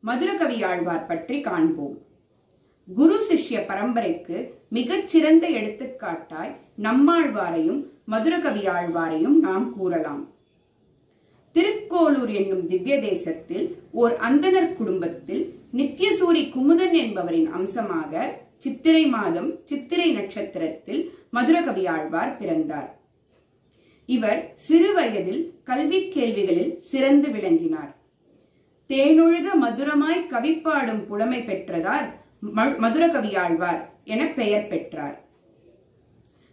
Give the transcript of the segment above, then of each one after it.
மதுரகவியாழ்வார் பற்றி காண்போம். குரு சிஷ்ய பரம்பரைக்கு மிகச்சிறந்த எடுத்துக்காட்டாய் நம்மாழ்வாரையும் மதுரகவியாழ்வாரையும் நாம் கூறலாம். திருக்கோளூர் என்னும் திவ்ய தேசத்தில் ஓர் அந்தணர் குடும்பத்தில் நித்யசூரி குமுதன் என்பவரின் அம்சமாக சித்திரை மாதம் சித்திரை நட்சத்திரத்தில் மதுரகவியாழ்வார் பிறந்தார். இவர் சிறு வயதில் கல்வி கேள்விகளில் சிறந்து விளங்கினார். தேனொழுக மதுரமாய் கவிப்பாடும் புலமை பெற்றதார் மதுரகவியாழ்வார் என பெயர் பெற்றார்.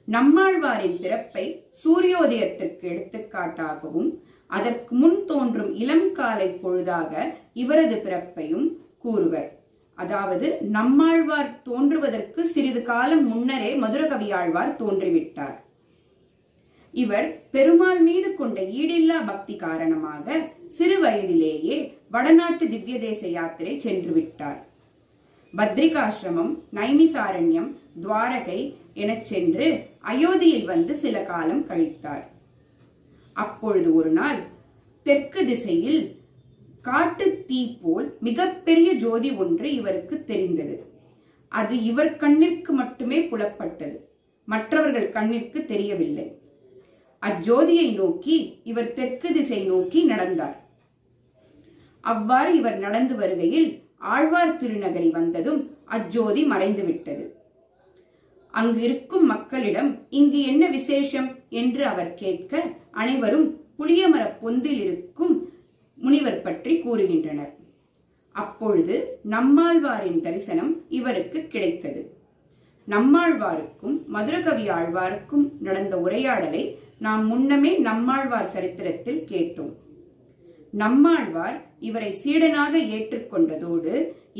நம்மாழ்வாரின் பிறப்பை சூரியோதயத்திற்கு எடுத்துக்காட்டாகவும் அதற்கு முன் தோன்றும் இளம் காலை பொழுதாக இவரது பிறப்பையும் கூறுவர். அதாவது நம்மாழ்வார் தோன்றுவதற்கு சிறிது காலம் முன்னரே மதுரகவியாழ்வார் தோன்றிவிட்டார். இவர் பெருமாள் மீது கொண்ட ஈடில்லா பக்தி காரணமாக சிறு வயதிலேயே வடநாட்டு திவ்ய தேச யாத்திரை சென்று விட்டார். பத்ரிகாசிரமம், நைமிசாரண்யம், துவாரகை எனச் சென்று அயோத்தியில் வந்து சில காலம் கழித்தார். அப்பொழுது ஒரு நாள் தெற்கு திசையில் காட்டு தீ போல் மிகப்பெரிய ஜோதி ஒன்று இவருக்கு தெரிந்தது. அது இவர் கண்ணிற்கு மட்டுமே புலப்பட்டது, மற்றவர்கள் கண்ணிற்கு தெரியவில்லை. அஜோதியை நோக்கி இவர் தெற்கு திசை நோக்கி நடந்தார். அவ்வாறு இவர் நடந்து வருகையில் ஆழ்வார் திருநகரி வந்ததும் அஜோதி மறைந்து விட்டது. அங்கு இருக்கும் மக்களிடம் இங்கு என்ன விசேஷம் என்று அவர் கேட்க அனைவரும் புளியமர பொந்தில் இருக்கும் முனிவர் பற்றி கூறுகின்றனர். அப்பொழுது நம்மாழ்வாரின் தரிசனம் இவருக்கு கிடைத்தது. நம்மாழ்வாருக்கும் மதுரகவியாழ்வாருக்கும் நடந்த உரையாடலை நாம் முன்னமே நம்மாழ்வார் சரித்திரத்தில் கேட்டோம். நம்மாழ்வார் இவரை சீடனாக ஏற்றுக்கொண்டதோடு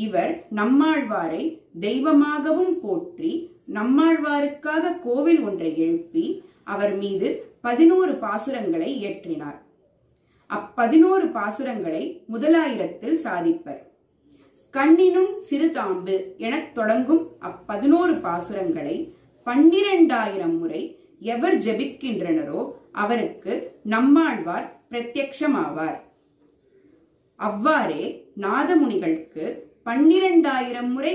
இவர் நம்மாழ்வாரை தெய்வமாகவும் போற்றி நம்மாழ்வாருக்காக கோவில் ஒன்றை எழுப்பி அவர் மீது 11 பாசுரங்களை இயற்றினார். 11 பாசுரங்களை முதலாயிரத்தில் சாதிப்பர். கண்ணினும் சிறுதாம்பு எனத் தொடங்கும் 11 பாசுரங்களை 12,000 முறை எவர் ஜெபிக்கின்றனரோ அவருக்கு நம்மாழ்வார் பிரத்யக்ஷமாவார். அவ்வாறே நாதமுனிகளுக்கு 12,000 முறை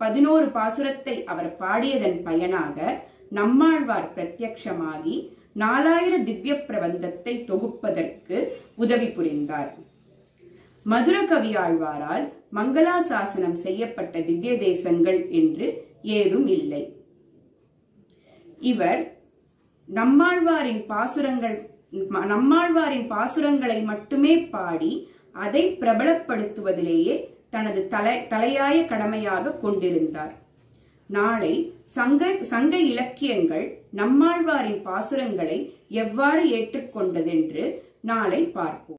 11 பாசுரத்தை அவர் பாடியதன் பயனாக நம்மாழ்வார் பிரத்யக்ஷமாகி 4000 திவ்ய பிரபந்தத்தை தொகுப்பதற்கு உதவி புரிந்தார். மதுரகவியாழ்வாரால் மங்களாசாசனம் செய்யப்பட்ட திவ்ய தேசங்கள் என்று ஏதும் இல்லை. இவர் நம்மாழ்வாரின் பாசுரங்களை மட்டுமே பாடி அதை பிரபலப்படுத்துவதிலேயே தனது தலையாய கடமையாக கொண்டிருந்தார். நாளை சங்க இலக்கியங்கள் நம்மாழ்வாரின் பாசுரங்களை எவ்வாறு ஏற்றுக்கொண்டதென்று நாளை பார்ப்போம்.